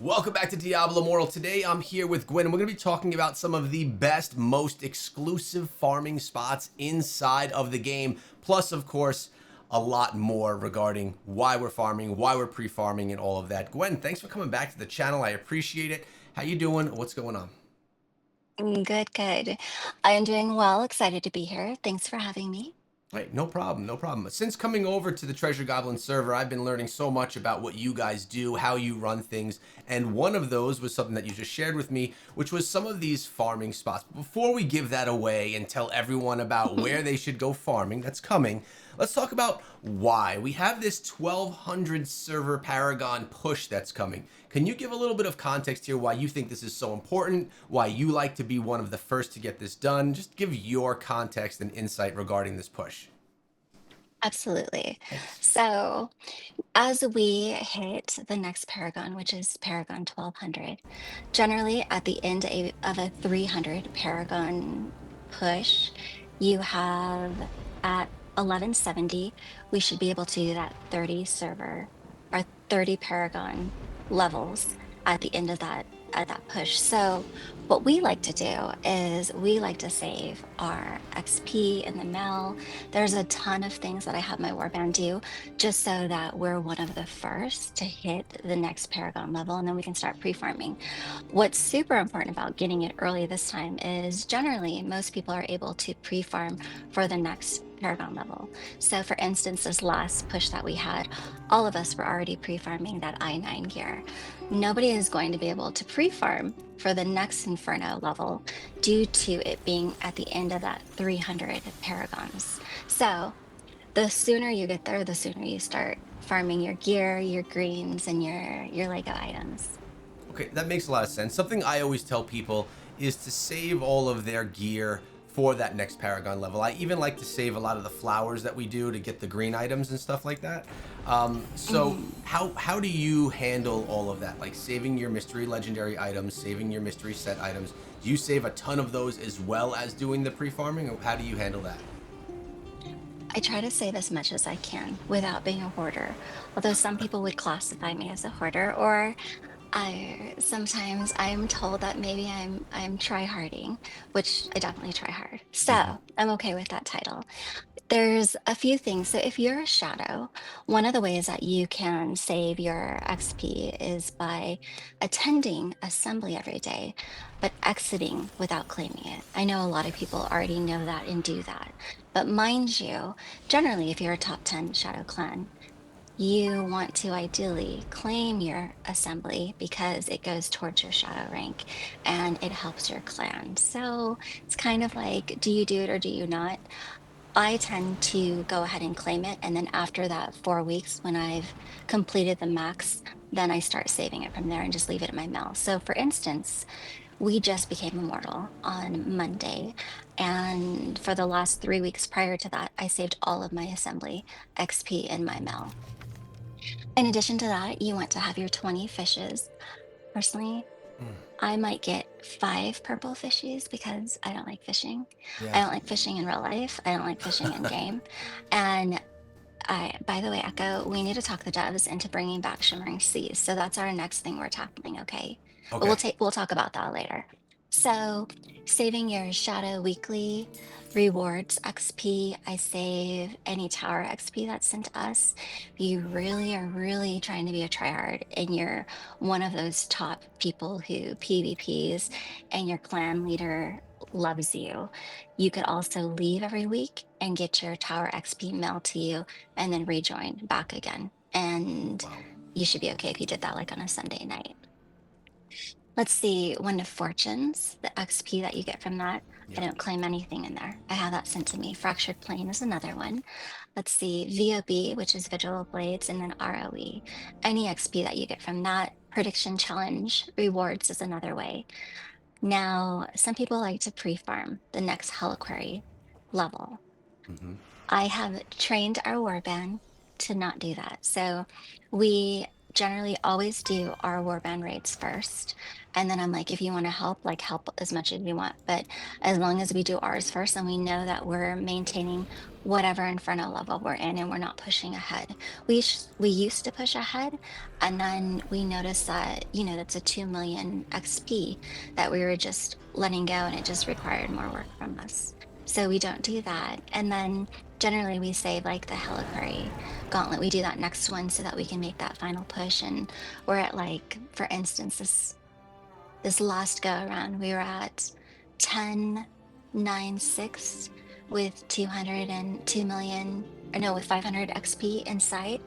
Welcome back to Diablo Immortal. Today I'm here with Gwen, and we're going to be talking about some of the best, most exclusive farming spots inside of the game. Plus, of course, a lot more regarding why we're farming, why we're pre-farming, and all of that. Gwen, thanks for coming back to the channel. I appreciate it. How you doing? What's going on? Good, good. I am doing well, excited to be here. Thanks for having me. Hey, no problem, no problem. Since coming over to the Treasure Goblin server, I've been learning so much about what you guys do, how you run things, and one of those was something that you just shared with me, which was some of these farming spots. But before we give that away and tell everyone about where they should go farming, that's coming, let's talk about why. We have this 1200 server paragon push that's coming. Can you give a little bit of context here why you think this is so important, why you like to be one of the first to get this done? Just give your context and insight regarding this push. Absolutely. Thanks. So, as we hit the next paragon, which is Paragon 1200, generally at the end of a 300 paragon push, you have at 1170, we should be able to do that 30 server or 30 paragon levels at the end of that push. So, what we like to do is we like to save our XP in the mail. There's a ton of things that I have my warband do just so that we're one of the first to hit the next paragon level and then we can start pre-farming. What's super important about getting it early this time is generally most people are able to pre-farm for the next paragon level. So for instance, this last push that we had, all of us were already pre-farming that I9 gear. Nobody is going to be able to pre-farm for the next Inferno level due to it being at the end of that 300 paragons. So the sooner you get there, the sooner you start farming your gear, your greens, and your Lego items. Okay, that makes a lot of sense. Something I always tell people is to save all of their gear for that next Paragon level. I even like to save a lot of the flowers that we do to get the green items and stuff like that. So Mhm. how do you handle all of that? Like saving your mystery legendary items, saving your mystery set items. Do you save a ton of those as well as doing the pre-farming, or how do you handle that? I try to save as much as I can without being a hoarder. Although some people would classify me as a hoarder, or I sometimes I'm told that maybe I'm try-harding, which I definitely try hard. Mhm. So I'm okay with that title. There's a few things. So if you're a shadow, one of the ways that you can save your XP is by attending assembly every day, but exiting without claiming it. I know a lot of people already know that and do that. But mind you, generally, if you're a top 10 shadow clan, you want to ideally claim your assembly because it goes towards your shadow rank and it helps your clan. So it's kind of like, do you do it or do you not? I tend to go ahead and claim it. And then after that 4 weeks, when I've completed the max, then I start saving it from there and just leave it in my mail. So, for instance, we just became immortal on Monday. And for the last 3 weeks prior to that, I saved all of my assembly XP in my mail. In addition to that, you want to have your 20 fishes. Personally, Mm. I might get 5 purple fishies because I don't like fishing. I Yeah. don't like fishing in real life. I don't like fishing in game. And by the way, Echo, we need to talk the devs into bringing back Shimmering Seas. So that's our next thing we're tackling, okay? But Okay. we'll talk about that later. So saving your Shadow Weekly rewards XP, I save any tower XP that's sent to us. If you really are really trying to be a tryhard and you're one of those top people who PvPs and your clan leader loves you, you could also leave every week and get your tower XP mailed to you and then rejoin back again. And Wow. you should be okay if you did that like on a Sunday night. Let's see, One of Fortunes, the XP that you get from that. I Yep. don't claim anything in there. I have that sent to me. Fractured Plane is another one. Let's see, VOB, which is Vigil Blades, and then ROE. Any XP that you get from that. Prediction Challenge rewards is another way. Now, some people like to pre-farm the next Heliquary level. Hmm. I have trained our warband to not do that. So we generally always do our warband raids first. And then I'm like, if you want to help, like help as much as you want. But as long as we do ours first and we know that we're maintaining whatever inferno level we're in and we're not pushing ahead. We used to push ahead, and then we noticed that, that's a 2 million XP that we were just letting go, and it just required more work from us. So we don't do that. And then generally we save like the Helicarry gauntlet. We do that next one so that we can make that final push. And we're at, like, for instance, this last go around, we were at 10,960 with 202 million, or no, with 500 XP in sight.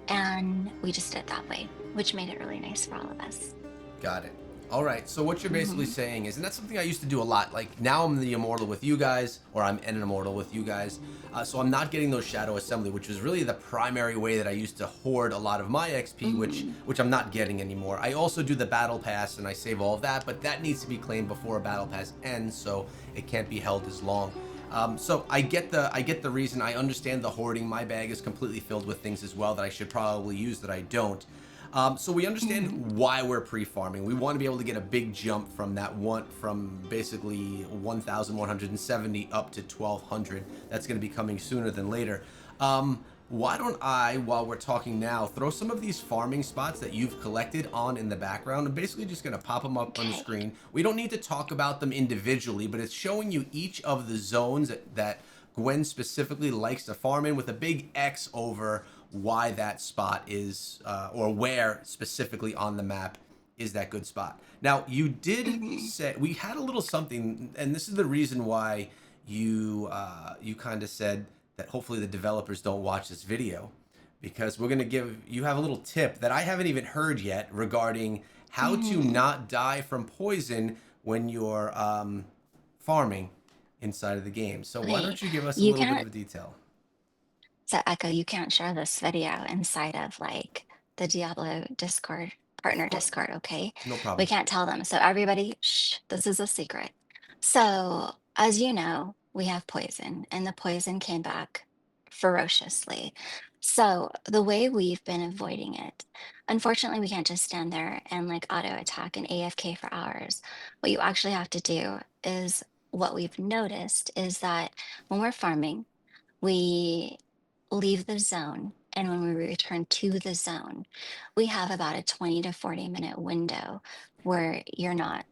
And we just did it that way, which made it really nice for all of us. Got it. All right. So what you're basically Hmm. saying is, and that's something I used to do a lot. Like now I'm the immortal with you guys, or I'm an immortal with you guys. So I'm not getting those shadow assembly, which was really the primary way that I used to hoard a lot of my XP, which Hmm. which I'm not getting anymore. I also do the battle pass and I save all of that, but that needs to be claimed before a battle pass ends, so it can't be held as long. So I get the reason. I understand the hoarding. My bag is completely filled with things as well that I should probably use that I don't. So we understand Hmm. why we're pre-farming. We want to be able to get a big jump from that one, from basically 1,170 up to 1,200. That's going to be coming sooner than later. Why don't I, while we're talking now, throw some of these farming spots that you've collected on in the background? I'm basically just going to pop them up on the Okay. screen. We don't need to talk about them individually, but it's showing you each of the zones that Gwen specifically likes to farm in, with a big X over why that spot is, or where specifically on the map is that good spot. Now, you did Hmm. say we had a little something, and this is the reason why you kind of said that hopefully the developers don't watch this video, because we're going to give you have a little tip that I haven't even heard yet regarding how to Hmm. not die from poison when you're farming inside of the game. So why Okay. don't you give us a You little bit of can't, a detail? so Echo, you can't share this video inside of like the Diablo Discord, Of partner course, Discord, okay? no We problem. can't tell them. So everybody, shh, this is a secret. So, as you know, we have poison, and the poison came back ferociously. So, the way we've been avoiding it, unfortunately, we can't just stand there and like auto attack and AFK for hours. What you actually have to do is, what we've noticed is that when we're farming, we leave the zone. And when we return to the zone, we have about a 20 to 40-minute window where you're not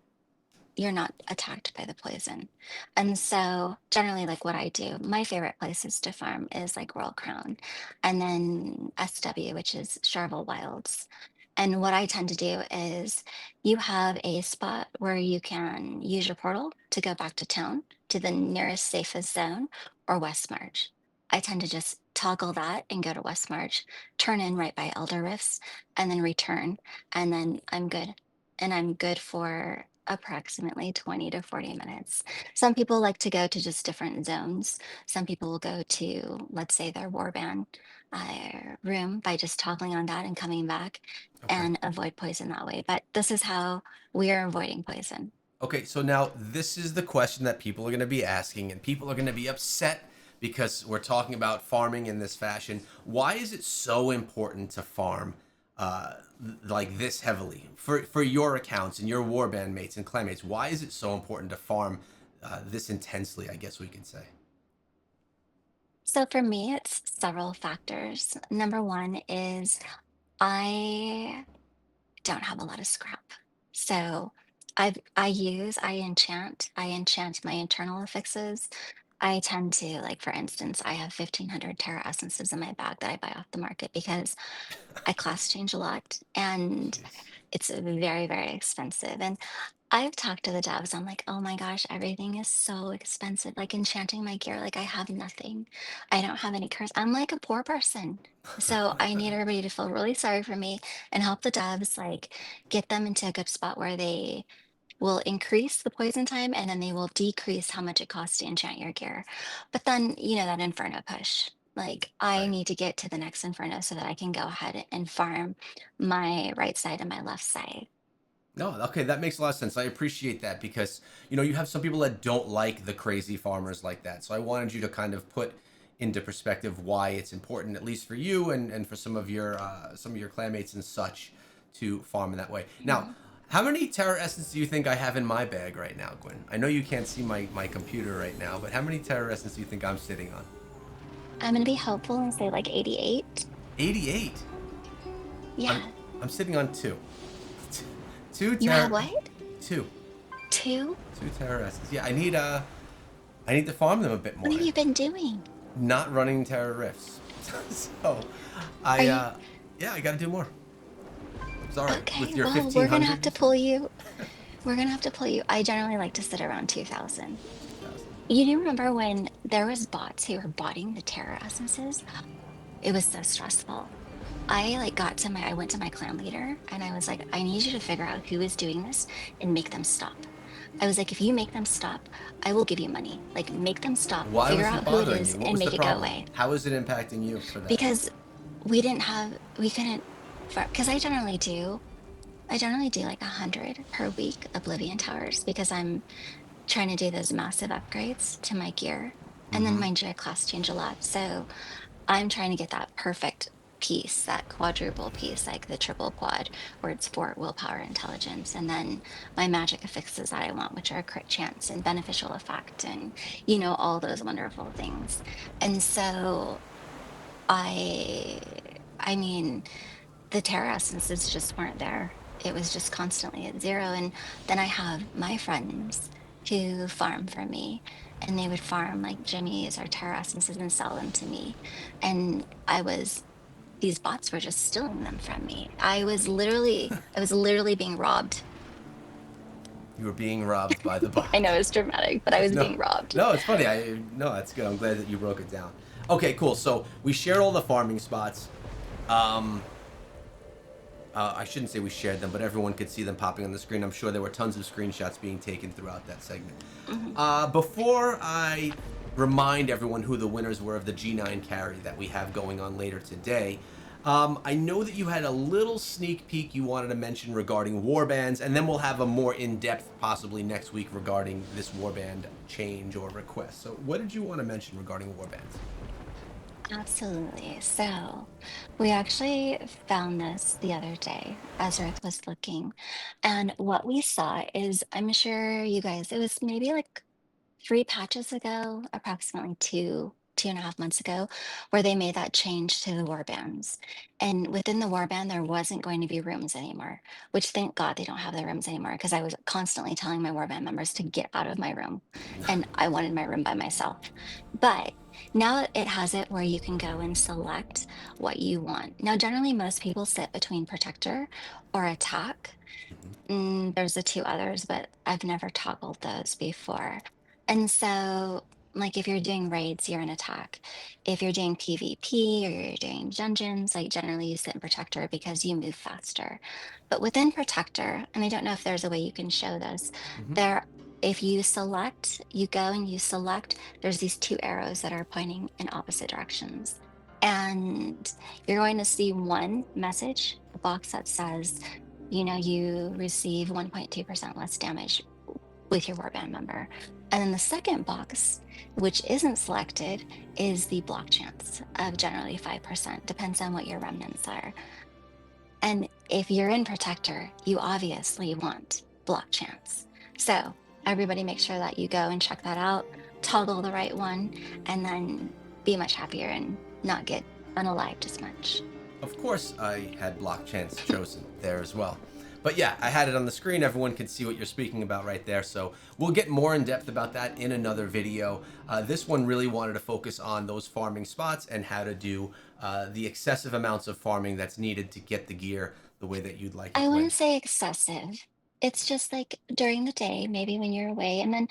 attacked by the poison. And so generally, like what I do, my favorite places to farm is like Royal Crown and then SW, which is Charvel Wilds. And what I tend to do is you have a spot where you can use your portal to go back to town to the nearest safest zone, or West March. I tend to just toggle that and go to West March, turn in right by Elder Rifts, and then return. And then I'm good. And I'm good for approximately 20 to 40 minutes. Some people like to go to just different zones. Some people will go to, let's say, their warband room by just toggling on that and coming back Okay. and avoid poison that way. But this is how we are avoiding poison. Okay, so now this is the question that people are going to be asking, and people are going to be upset because we're talking about farming in this fashion. Why is it so important to farm like this heavily for your accounts and your warband mates and clanmates? Why is it so important to farm this intensely? I guess we could say. So for me, it's several factors. Number one is I don't have a lot of scrap. So I enchant my internal affixes. I tend to, like, for instance, I have 1,500 Terra essences in my bag that I buy off the market because I class change a lot, and Jeez. it's very, very expensive. And I've talked to the devs. I'm like, oh my gosh, everything is so expensive. Like enchanting my gear, like I have nothing. I don't have any curse. I'm like a poor person. So I need everybody to feel really sorry for me and help the devs, like get them into a good spot where they will increase the poison time and then they will decrease how much it costs to enchant your gear. But then, that inferno push. Like I Right. need to get to the next inferno so that I can go ahead and farm my right side and my left side. No, okay, that makes a lot of sense. I appreciate that because you have some people that don't like the crazy farmers like that. So I wanted you to kind of put into perspective why it's important, at least for you and for some of your clanmates and such, to farm in that way. Now, Mhm. how many Terror Essence do you think I have in my bag right now, Gwen? I know you can't see my computer right now, but how many Terror Essence do you think I'm sitting on? I'm gonna be helpful and say like 88. 88. I'm Yeah. I'm sitting on two. Two You have Terror what? two. Two? Two Terror Essence. Yeah, I need to farm them a bit What more. have you been doing? Not running Terror Rifts. So Are I you yeah, I got to do more. Sorry, with okay? your Well, we're gonna have 1500 you to said? pull you. We're gonna have to pull you. I generally like to sit around 2000. 2000. You do remember when there was bots who were botting the terror essences? It was so stressful. I went to my clan leader and I was like, I need you to figure out who is doing this and make them stop. I was like, if you make them stop, I will give you money. Like, make them stop, Why figure was it out who it bothering is, you? What and was the make it go problem? away. How is it impacting you for that? Because we couldn't, because I generally do like 100 per week Oblivion Towers because I'm trying to do those massive upgrades to my gear. And then Mm-hmm. mind you, I class change a lot. So I'm trying to get that perfect piece, that quadruple piece, like the triple quad, where it's fort, willpower, intelligence, and then my magic affixes that I want, which are crit chance and beneficial effect, and all those wonderful things. And so I, I mean, the terra essences just weren't there. It was just constantly at zero. And then I have my friends who farm for me, and they would farm like jimmies or terra essences and sell them to me. And these bots were just stealing them from me. I was literally being robbed. You were being robbed by the I know bot. it's dramatic, but I was No, being robbed. no, it's funny. No, that's good. I'm glad that you broke it down. Okay, cool. So we shared all the farming spots. Um, I shouldn't say we shared them, but everyone could see them popping on the screen. I'm sure there were tons of screenshots being taken throughout that segment. Mhm. Before I remind everyone who the winners were of the G9 carry that we have going on later today, I know that you had a little sneak peek you wanted to mention regarding warbands, and then we'll have a more in-depth possibly next week regarding this warband change or request. So what did you want to mention regarding warbands? Absolutely. So we actually found this the other day as Rick was looking. And what we saw is, I'm sure you guys, it was maybe like 3 patches ago, approximately 2.5 months ago, where they made that change to the warbands. And within the warband, there wasn't going to be rooms anymore, which thank God they don't have the rooms anymore because I was constantly telling my warband members to get out of my room. And I wanted my room by myself. But now it has it where you can go and select what you want. Now, generally, most people sit between protector or attack. There's the two others, but I've never toggled those before. And so, like, if you're doing raids, you're in attack. If you're doing PvP or you're doing dungeons, like, generally you sit in protector because you move faster. But within protector, and I don't know if there's a way you can show this, Mm-hmm. there, if you select, you go and you select, there's these two arrows that are pointing in opposite directions. And you're going to see one message, a box that says, you receive 1.2% less damage with your warband member. And then the second box, which isn't selected, is the block chance of generally 5%, depends on what your remnants are. And if you're in protector, you obviously want block chance. So everybody make sure that you go and check that out, toggle the right one, and then be much happier and not get unalived as much. Of course, I had block chance chosen there as well. But yeah, I had it on the screen. Everyone can see what you're speaking about right there. So we'll get more in depth about that in another video. This one really wanted to focus on those farming spots and how to do the excessive amounts of farming that's needed to get the gear the way that you'd like I it, Gwen. wouldn't say excessive. It's just like during the day, maybe when you're away, and then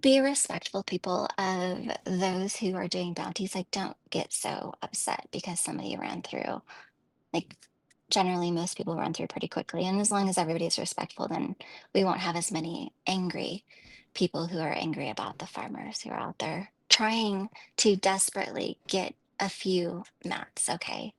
be respectful, people, of those who are doing bounties. Like, don't get so upset because somebody ran through. Like, generally, most people run through pretty quickly. And as long as everybody's respectful, then we won't have as many angry people who are angry about the farmers who are out there trying to desperately get a few mats. Okay.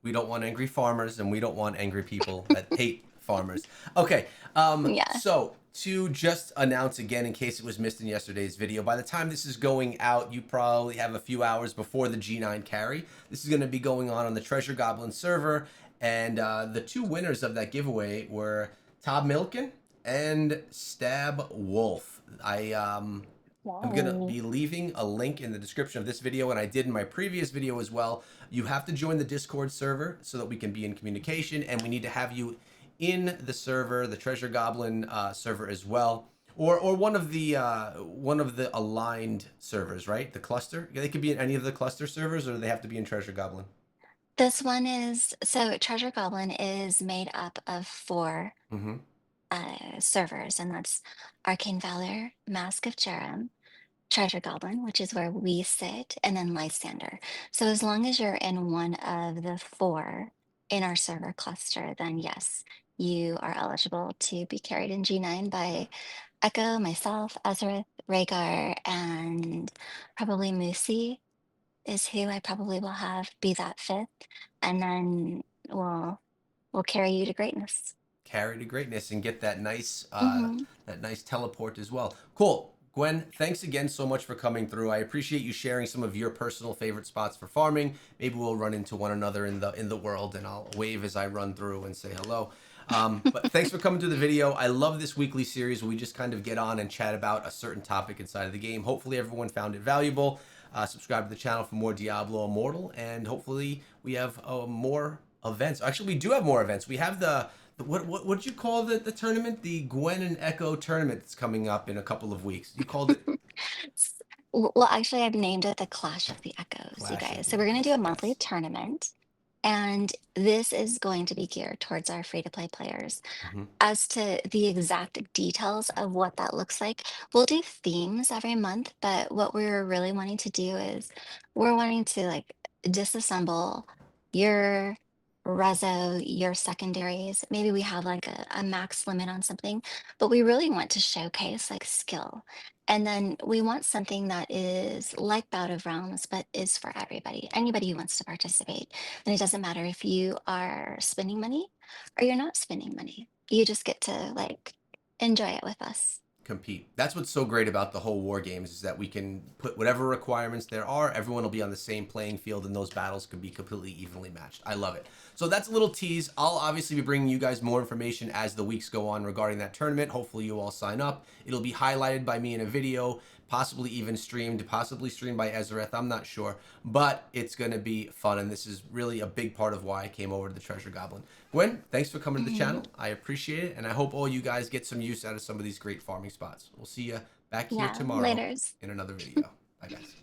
We don't want angry farmers, and we don't want angry people that hate farmers. Okay, Yeah. so to just announce again, in case it was missed in yesterday's video, by the time this is going out, you probably have a few hours before the G9 carry. This is going to be going on the Treasure Goblin server, and the two winners of that giveaway were Todd Milken and Stab Wolf. I'm gonna Wow. be leaving a link in the description of this video, and I did in my previous video as well. You have to join the Discord server so that we can be in communication, and we need to have you in the server, the Treasure Goblin server as well, or one of the aligned servers, right? The cluster. They could be in any of the cluster servers, or do they have to be in Treasure Goblin? This one is so Treasure Goblin is made up of four Mm-hmm. servers, and that's Arcane Valor, Mask of Jerem, Treasure Goblin, which is where we sit, and then Lysander. So as long as you're in one of the four in our server cluster, then yes, you are eligible to be carried in G9 by Echo, myself, Ezra, Rhaegar, and probably Moosey is who I probably will have be that fifth, and then we'll carry you to greatness. Carry to greatness and get Hmm. that nice teleport as well. Cool. Gwen, thanks again so much for coming through. I appreciate you sharing some of your personal favorite spots for farming. Maybe we'll run into one another in the world, and I'll wave as I run through and say hello. But thanks for coming to the video. I love this weekly series where we just kind of get on and chat about a certain topic inside of the game. Hopefully everyone found it valuable. Subscribe to the channel for more Diablo Immortal, and hopefully we have more events. Actually, we do have more events. We have what did you call the tournament? The Gwen and Echo tournament that's coming up in a couple of weeks. You called it Well, actually, I've named it the Clash of the Echoes, you Clash of guys. the So we're going to do Echoes. a monthly Yes. tournament, and this is going to be geared towards our free to play players. Hmm. As to the exact details of what that looks like, we'll do themes every month, but what we're really wanting to do is we're wanting to like disassemble your reso, your secondaries. Maybe we have like a max limit on something, but we really want to showcase like skill. And then we want something that is like Bout of Realms, but is for everybody, anybody who wants to participate. And it doesn't matter if you are spending money or you're not spending money. You just get to like enjoy it with us. Compete. That's what's so great about the whole war games is that we can put whatever requirements there are. Everyone will be on the same playing field, and those battles can be completely evenly matched. I love it. So that's a little tease. I'll obviously be bringing you guys more information as the weeks go on regarding that tournament. Hopefully, you all sign up. It'll be highlighted by me in a video, possibly even streamed, possibly streamed by Ezreth. I'm not sure, but it's going to be fun, and this is really a big part of why I came over to the Treasure Goblin. Gwen, thanks for coming to the Mhm. channel. I appreciate it, and I hope all you guys get some use out of some of these great farming spots. We'll see you back here Yeah, tomorrow laters. in another video. Bye, guys.